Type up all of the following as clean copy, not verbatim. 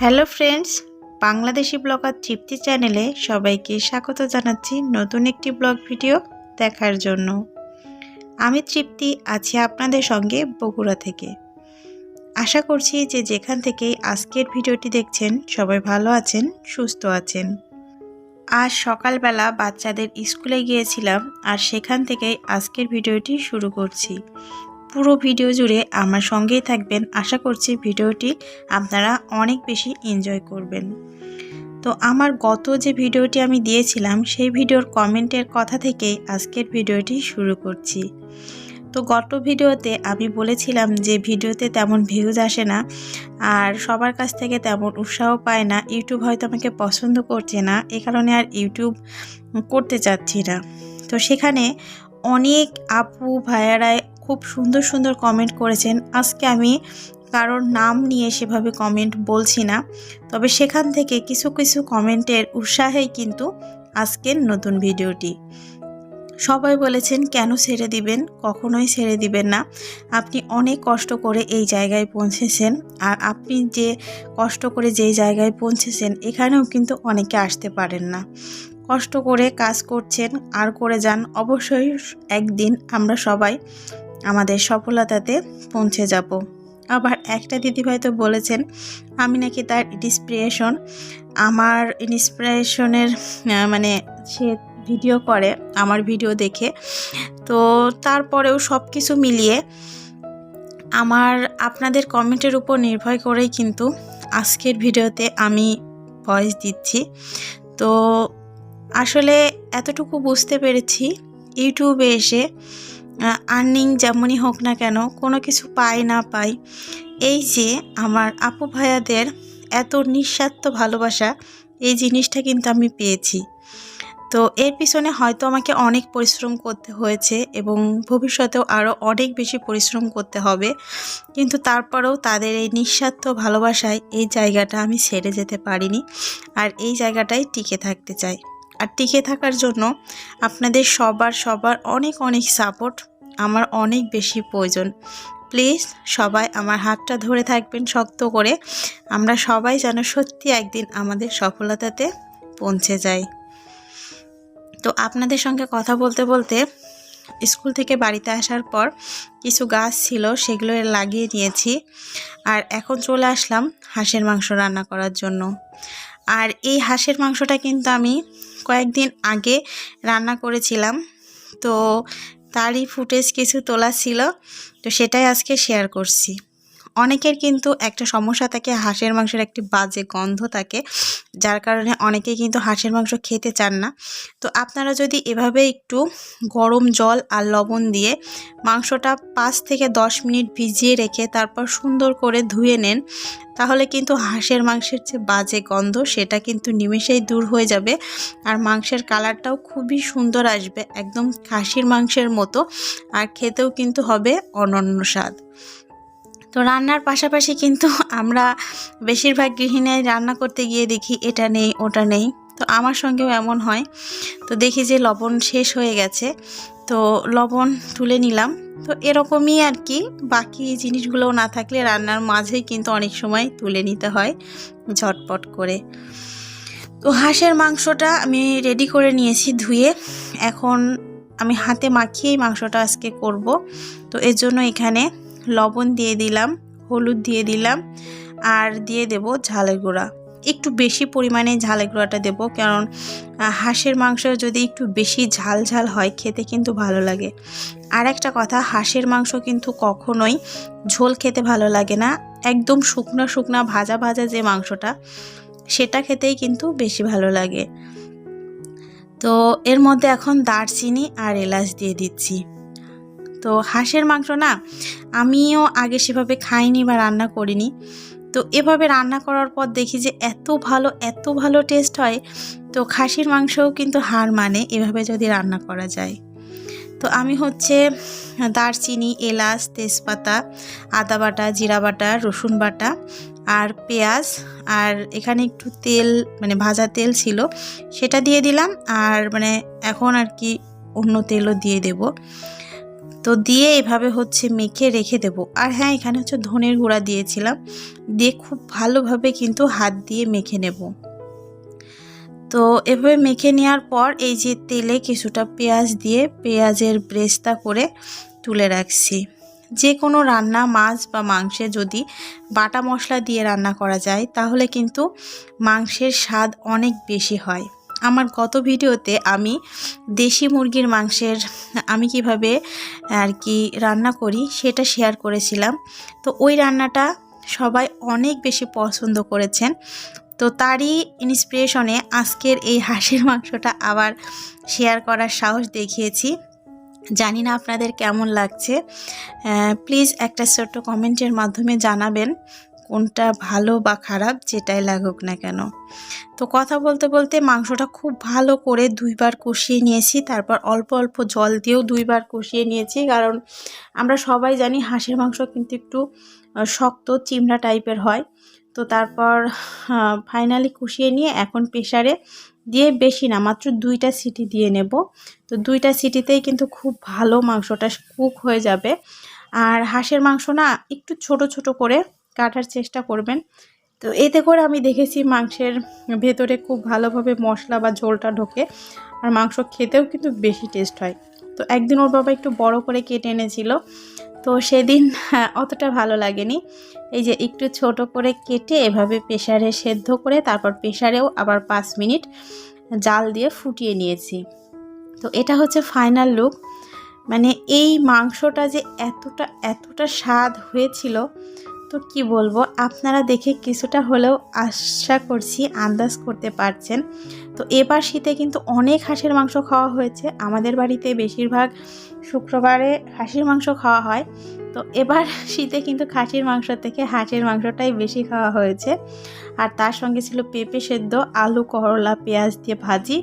Hello friends, Bangladeshi blogger তৃপ্তি চ্যানেলে সবাইকে স্বাগত জানাচ্ছি নতুন একটি ব্লগ ভিডিও দেখার জন্য। আমি তৃপ্তি আছি আপনাদের সঙ্গে বগুড়া থেকে। আশা করছি যে যেখান থেকেই আজকের ভিডিওটি দেখছেন সবাই ভালো আছেন, সুস্থ আছেন। আজ সকালবেলা বাচ্চাদের স্কুলে গিয়েছিলাম আর সেখান থেকেই আজকের ভিডিওটি শুরু করছি। পুরো ভিডিও জুড়ে আমার সঙ্গেই থাকবেন। আশা করছি ভিডিওটি আপনারা অনেক বেশি এনজয় করবেন। তো আমার গত যে ভিডিওটি আমি দিয়েছিলাম সেই ভিডিওর কমেন্টের কথা থেকেই আজকের ভিডিওটি শুরু করছি। তো গত ভিডিওতে আমি বলেছিলাম যে ভিডিওতে তেমন ভিউজ আসে না আর সবার কাছ থেকে তেমন উৎসাহ পায় না, ইউটিউব হয়তো আমাকে পছন্দ করছে না, এ কারণে আর ইউটিউব করতে চাচ্ছি না। তো সেখানে অনেক আপু ভাইয়ারাই খুব সুন্দর সুন্দর কমেন্ট করেছেন। আজকে আমি কারোর নাম নিয়ে সেভাবে কমেন্ট বলছি না, তবে সেখান থেকে কিছু কিছু কমেন্টের উৎসাহেই কিন্তু আজকের নতুন ভিডিওটি। সবাই বলেছেন কেন ছেড়ে দিবেন, কখনোই ছেড়ে দিবেন না। আপনি অনেক কষ্ট করে এই জায়গায় পৌঁছেছেন আর আপনি যে কষ্ট করে যেই জায়গায় পৌঁছেছেন এখানেও কিন্তু অনেকে আসতে পারেন না। কষ্ট করে কাজ করছেন আর করে যান, অবশ্যই একদিন আমরা সবাই আমাদের সফলতাতে পৌঁছে যাব। আবার একটা দিদিভাই তো বলেছেন আমি নাকি তার ইন্সপিরেশন, আমার ইন্সপিরেশনের মানে সে ভিডিও করে আমার ভিডিও দেখে। তো তারপরেও সব কিছু মিলিয়ে আমার আপনাদের কমেন্টের উপর নির্ভর করেই কিন্তু আজকের ভিডিওতে আমি ভয়েস দিচ্ছি। তো আসলে এতটুকু বুঝতে পেরেছি, ইউটিউবে এসে আর্নিং যেমনই হোক না কেন, কোনো কিছু পাই না পাই, এই যে আমার আপু ভাইয়াদের এত নিঃস্বার্থ ভালোবাসা, এই জিনিসটা কিন্তু আমি পেয়েছি। তো এর পিছনে হয়তো আমাকে অনেক পরিশ্রম করতে হয়েছে এবং ভবিষ্যতেও আরও অনেক বেশি পরিশ্রম করতে হবে, কিন্তু তারপরেও তাদের এই নিঃস্বার্থ ভালোবাসায় এই জায়গাটা আমি ছেড়ে যেতে পারিনি আর এই জায়গাটাই টিকে থাকতে চাই। আর টিকে থাকার জন্য আপনাদের সবার অনেক অনেক সাপোর্ট আমার অনেক বেশি প্রয়োজন। প্লিজ সবাই আমার হাতটা ধরে থাকবেন শক্ত করে, আমরা সবাই যেন সত্যি একদিন আমাদের সফলতাতে পৌঁছে যাই। তো আপনাদের সঙ্গে কথা বলতে বলতে স্কুল থেকে বাড়িতে আসার পর কিছু গাছ ছিল সেগুলো লাগিয়ে নিয়েছি আর এখন চলে আসলাম হাঁসের মাংস রান্না করার জন্য। আর এই হাঁসের মাংসটা কিন্তু আমি কয়েকদিন আগে রান্না করেছিলাম, তো তারই ফুটেজ কিছু তোলা ছিল, তো সেটাই আজকে শেয়ার করছি। অনেকের কিন্তু একটা সমস্যা থাকে, হাঁসের মাংসের একটি বাজে গন্ধ থাকে, যার কারণে অনেকেই কিন্তু হাঁসের মাংস খেতে চান না। তো আপনারা যদি এভাবে একটু গরম জল আর লবণ দিয়ে মাংসটা 5 থেকে 10 মিনিট ভিজিয়ে রেখে তারপর সুন্দর করে ধুয়ে নেন, তাহলে কিন্তু হাঁসের মাংসের যে বাজে গন্ধ সেটা কিন্তু নিমেষেই দূর হয়ে যাবে আর মাংসের কালারটাও খুবই সুন্দর আসবে, একদম খাসির মাংসের মতো, আর খেতেও কিন্তু হবে অনন্য স্বাদ। তো রান্নার পাশাপাশি কিন্তু আমরা বেশিরভাগ গৃহিণী রান্না করতে গিয়ে দেখি এটা নেই ওটা নেই, তো আমার সঙ্গেও এমন হয়। তো দেখি যে লবণ শেষ হয়ে গেছে, তো লবণ তুলে নিলাম। তো এরকমই আর কি, বাকি জিনিসগুলোও না থাকলে রান্নার মাঝেই কিন্তু অনেক সময় তুলে নিতে হয় ঝটপট করে। তো হাঁসের মাংসটা আমি রেডি করে নিয়েছি ধুয়ে, এখন আমি হাতে মাখিয়েই মাংসটা আজকে করব। তো এর জন্য এখানে লবণ দিয়ে দিলাম, হলুদ দিয়ে দিলাম আর দিয়ে দেব ঝালের গুঁড়া। একটু বেশি পরিমাণে ঝালের গুঁড়াটা দেবো, কারণ হাঁসের মাংস যদি একটু বেশি ঝাল ঝাল হয় খেতে কিন্তু ভালো লাগে। আর একটা কথা, হাঁসের মাংস কিন্তু কখনোই ঝোল খেতে ভালো লাগে না, একদম শুকনা শুকনা ভাজা ভাজা যে মাংসটা সেটা খেতেই কিন্তু বেশি ভালো লাগে। তো এর মধ্যে এখন দারচিনি আর এলাচ দিয়ে দিচ্ছি। তো হাঁসের মাংস না আমিও আগে সেভাবে খাইনি বা রান্না করিনি, তো এভাবে রান্না করার পর দেখি যে এত ভালো টেস্ট হয়। তো খাসির মাংসও কিন্তু হার মানে এভাবে যদি রান্না করা যায়। তো আমি হচ্ছে দারচিনি, এলাচ, তেজপাতা, আদা বাটা, জিরা বাটা, রসুন বাটা আর পেঁয়াজ, আর এখানে একটু তেল মানে ভাজা তেল ছিল সেটা দিয়ে দিলাম, আর মানে এখন আর কি অন্য তেলও দিয়ে দেব। তো দিয়ে এভাবে হচ্ছে মেখে রেখে দেব। আর হ্যাঁ, এখানে হচ্ছে ধনের গুঁড়া দিয়েছিলাম, দিয়ে খুব ভালোভাবে কিন্তু হাত দিয়ে মেখে নেব। তো এভাবে মেখে নেওয়ার পর এই যে তেলে কিছুটা পেঁয়াজ দিয়ে পেঁয়াজের ব্রেস্তা করে তুলে রাখছি। যে কোনো রান্না, মাছ বা মাংসে যদি বাটা মশলা দিয়ে রান্না করা যায় তাহলে কিন্তু মাংসের স্বাদ অনেক বেশি হয়। আমার গত ভিডিওতে আমি দেশি মুরগির মাংসের আমি কিভাবে আর কি রান্না করি সেটা শেয়ার করেছিলাম। তো ওই রান্নাটা সবাই অনেক বেশি পছন্দ করেছেন। তো তারই ইন্সপিরেশনে আজকের এই হাঁসের মাংসটা আবার শেয়ার করার সাহস দেখিয়েছি। জানি না আপনাদের কেমন লাগছে, প্লিজ একটা ছোট্ট কমেন্টের মাধ্যমে জানাবেন কোনটা ভালো বা খারাপ, যেটাই লাগুক না কেন। তো কথা বলতে বলতে মাংসটা খুব ভালো করে 2 বার কষিয়ে নিয়েছি, তারপর অল্প অল্প জল দিয়েও 2 বার কষিয়ে নিয়েছি। কারণ আমরা সবাই জানি হাঁসের মাংস কিন্তু একটু শক্ত চিমড়া টাইপের হয়। তো তারপর ফাইনালি কষিয়ে নিয়ে এখন প্রেসারে দিয়ে, বেশি না, মাত্র 2টা সিটি দিয়ে নেব। তো 2টা সিটিতেই কিন্তু খুব ভালো মাংসটা কুক হয়ে যাবে। আর হাঁসের মাংস না একটু ছোট ছোট করে কাটার চেষ্টা করবেন। তো এতে করে আমি দেখেছি মাংসের ভেতরে খুব ভালোভাবে মশলা বা ঝোলটা ঢোকে, আর মাংস খেতেও কিন্তু বেশি টেস্ট হয়। তো একদিন ওর বাবা একটু বড় করে কেটে এনেছিল, তো সেদিন অতটা ভালো লাগেনি। এই যে একটু ছোট করে কেটে এভাবে প্রেসারে সেদ্ধ করে তারপর প্রেসারেও আবার 5 মিনিট জাল দিয়ে ফুটিয়ে নিয়েছি। তো এটা হচ্ছে ফাইনাল লুক। মানে এই মাংসটা যে এতটা স্বাদ হয়েছিল, তো কি বলবো, আপনারা দেখে কিছুটা হলেও আশা করছি আন্দাজ করতে পারছেন। তো এবার শীতে কিন্তু অনেক হাঁসের মাংস খাওয়া হয়েছে, আমাদের বাড়িতে বেশিরভাগ শুক্রবারে হাঁসের মাংস খাওয়া হয়। তো এবার শীতে কিন্তু খাসির মাংস থেকে হাঁসের মাংসটাই বেশি খাওয়া হয়েছে। আর তার সঙ্গে ছিল পেঁপে সেদ্ধ, আলু, করলা, পেঁয়াজ দিয়ে ভাজি।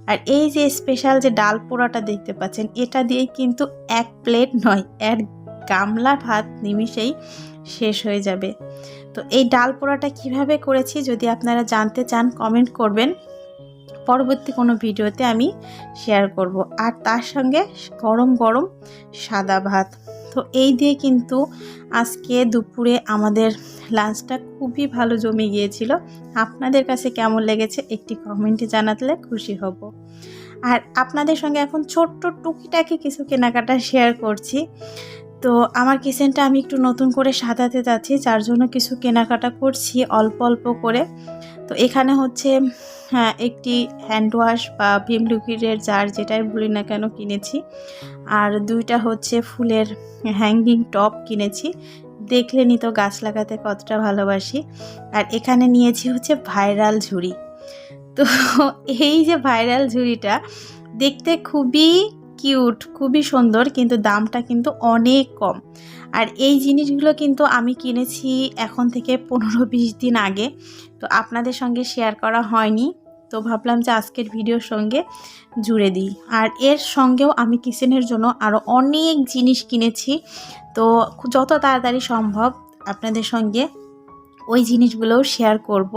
আর এই যে স্পেশাল যে ডাল পোড়াটা দেখতে পাচ্ছেন, এটা দিয়ে কিন্তু 1 প্লেট নয়, 1 গামলা ভাত নিমিষেই শেষ হয়ে যাবে। তো এই ডাল পোড়াটা কিভাবে করেছি যদি আপনারা জানতে চান কমেন্ট করবেন, পরবর্তী কোনো ভিডিওতে আমি শেয়ার করব। আর তার সঙ্গে গরম গরম সাদা ভাত। তো এই দিয়ে কিন্তু আজকে দুপুরে আমাদের লাঞ্চটা খুবই ভালো জমে গিয়েছিল। আপনাদের কাছে কেমন লেগেছে একটি কমেন্টে জানালে খুশি হব। আর আপনাদের সঙ্গে এখন ছোট্ট টুকিটাকি কিছু কেনাকাটা শেয়ার করছি। তো আমার কিচেনটা আমি একটু নতুন করে সাজাতে যাচ্ছি, যার জন্য কিছু কেনাকাটা করছি অল্প অল্প করে। তো এখানে হচ্ছে একটি হ্যান্ড ওয়াশ বা ভিম লিকুইডের জার, যেটাই বলি না কেন, কিনেছি। আর 2টা হচ্ছে ফুলের হ্যাঙ্গিং টপ কিনেছি। দেখলেনই তো গাছ লাগাতে কতটা ভালোবাসি। আর এখানে নিয়েছি হচ্ছে ভাইরাল ঝুড়ি। তো এই যে ভাইরাল ঝুড়িটা দেখতে খুবই কিউট, খুবই সুন্দর, কিন্তু দামটা কিন্তু অনেক কম। আর এই জিনিসগুলো কিন্তু আমি কিনেছি এখন থেকে 15-20 দিন আগে। তো আপনাদের সঙ্গে শেয়ার করা হয়নি, তো ভাবলাম যে আজকের ভিডিওর সঙ্গে জুড়ে দিই। আর এর সঙ্গেও আমি কিচেনের জন্য আরও অনেক জিনিস কিনেছি। তো যত তাড়াতাড়ি সম্ভব আপনাদের সঙ্গে ওই জিনিসগুলোও শেয়ার করব।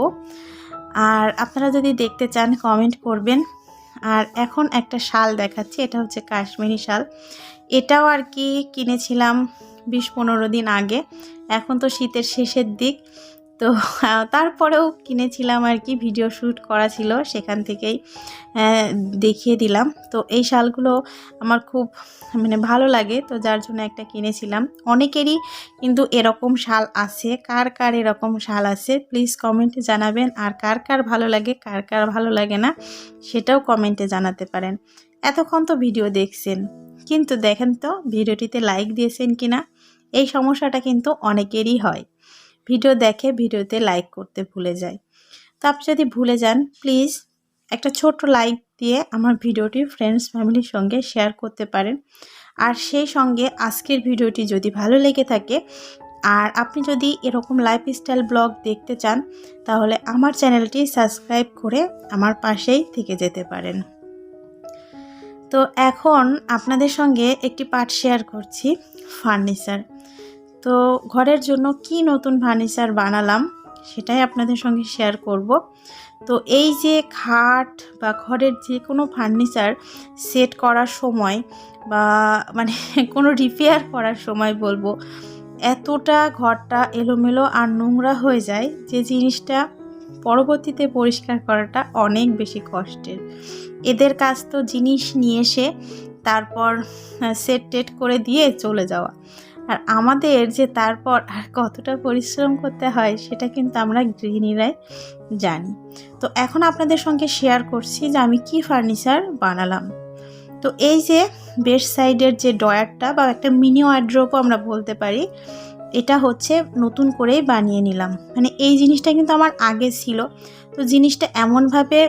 আর আপনারা যদি দেখতে চান কমেন্ট করবেন। আর এখন একটা শাল দেখাচ্ছি, এটা হচ্ছে কাশ্মীরি শাল। এটাও আর কি কিনেছিলাম 20-15 দিন আগে। এখন তো শীতের শেষের দিক, তো তারপরেও কিনেছিলাম আর কি, ভিডিও শ্যুট করা ছিল, সেখান থেকেই দেখিয়ে দিলাম। তো এই শালগুলো আমার খুব ভালো লাগে, তো যার জন্য একটা কিনেছিলাম। অনেকেরই কিন্তু এরকম শাল আছে, কার কার এরকম শাল আছে প্লিজ কমেন্টে জানাবেন। আর কার কার ভালো লাগে, কার কার ভালো লাগে না, সেটাও কমেন্টে জানাতে পারেন। এতক্ষণ তো ভিডিও দেখছেন, কিন্তু দেখেন তো ভিডিওটিতে লাইক দিয়েছেন কিনা। এই সমস্যাটা কিন্তু অনেকেরই হয়, ভিডিও দেখে ভিডিওতে লাইক করতে ভুলে যায়। তো আপনি যদি ভুলে যান প্লিজ একটা ছোট্ট লাইক দিয়ে আমার ভিডিওটি ফ্রেন্ডস ফ্যামিলির সঙ্গে শেয়ার করতে পারেন। আর সেই সঙ্গে আজকের ভিডিওটি যদি ভালো লেগে থাকে আর আপনি যদি এরকম লাইফস্টাইল ব্লগ দেখতে চান, তাহলে আমার চ্যানেলটি সাবস্ক্রাইব করে আমার পাশেই থেকে যেতে পারেন। তো এখন আপনাদের সঙ্গে একটি পার্ট শেয়ার করছি, ফার্নিচার। তো ঘরের জন্য কি নতুন ফার্নিচার বানালাম সেটাই আপনাদের সঙ্গে শেয়ার করব। তো এই যে খাট বা ঘরের যে কোনো ফার্নিচার সেট করার সময় বা মানে কোনো রিপেয়ার করার সময় বলবো, এতটা ঘরটা এলোমেলো আর নোংরা হয়ে যায় যে জিনিসটা পরবর্তীতে পরিষ্কার করাটা অনেক বেশি কষ্টের। এদের কাজ তো জিনিস নিয়ে এসে তারপর সেট টেট করে দিয়ে চলে যাওয়া, আর আমাদের যে তারপর আর কতটা পরিশ্রম করতে হয় সেটা কিন্তু আমরা গৃহিণীরাই জানি। তো এখন আপনাদের সঙ্গে শেয়ার করছি যে আমি কি ফার্নিচার বানালাম। তো এই যে বেড সাইডের যে ডয়ারটা বা একটা মিনি ওয়ার্ড্রোবও আমরা বলতে পারি, এটা হচ্ছে নতুন করেই বানিয়ে নিলাম। মানে এই জিনিসটা কিন্তু আমার আগে ছিল, তো জিনিসটা এমনভাবে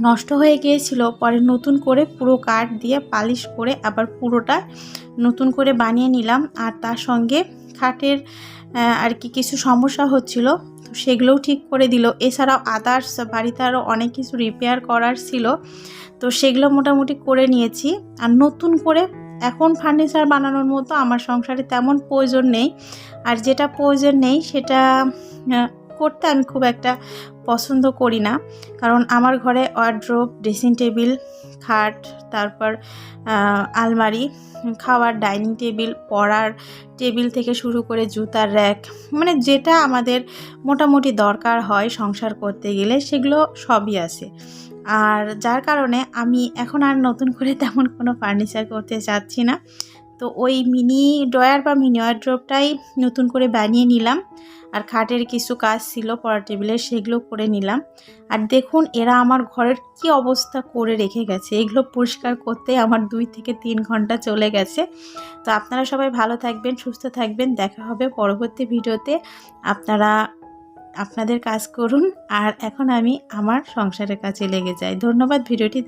নষ্ট হয়ে গিয়েছিল, পরে নতুন করে পুরো কাঠ দিয়ে পালিশ করে আবার পুরোটা নতুন করে বানিয়ে নিলাম। আর তার সঙ্গে খাটের আর কি কিছু সমস্যা হচ্ছিল, তো সেগুলোও ঠিক করে দিল। এছাড়াও আদার্স বাড়িতে আরও অনেক কিছু রিপেয়ার করার ছিল, তো সেগুলো মোটামুটি করে নিয়েছি। আর নতুন করে এখন ফার্নিচার বানানোর মতো আমার সংসারে তেমন প্রয়োজন নেই, আর যেটা প্রয়োজন নেই সেটা করতে আমি খুব একটা পছন্দ করি না। কারণ আমার ঘরে ওয়ার্ড্রোব, ড্রেসিং টেবিল, খাট, তারপর আলমারি, খাওয়ার ডাইনিং টেবিল, পড়ার টেবিল থেকে শুরু করে জুতার র্যাক, মানে যেটা আমাদের মোটামুটি দরকার হয় সংসার করতে গেলে সেগুলো সবই আছে। আর যার কারণে আমি এখন আর নতুন করে তেমন কোনো ফার্নিচার করতে চাচ্ছি না। তো ওই মিনি ড্রয়ার বা মিনি ওয়ার্ড্রোবটাই নতুন করে বানিয়ে নিলাম। আর খাটের কিছু কাজ ছিল পড়ার টেবিলের, সেগুলো করে নিলাম। আর দেখুন এরা আমার ঘরের কি অবস্থা করে রেখে গেছে, এগুলো পরিষ্কার করতে আমার 2 থেকে 3 ঘন্টা চলে গেছে। তো আপনারা সবাই ভালো থাকবেন, সুস্থ থাকবেন, দেখা হবে পরবর্তী ভিডিওতে। আপনারা আপনাদের কাজ করুন, আর এখন আমি আমার সংসারের কাজে লেগে যাই। ধন্যবাদ ভিডিওটি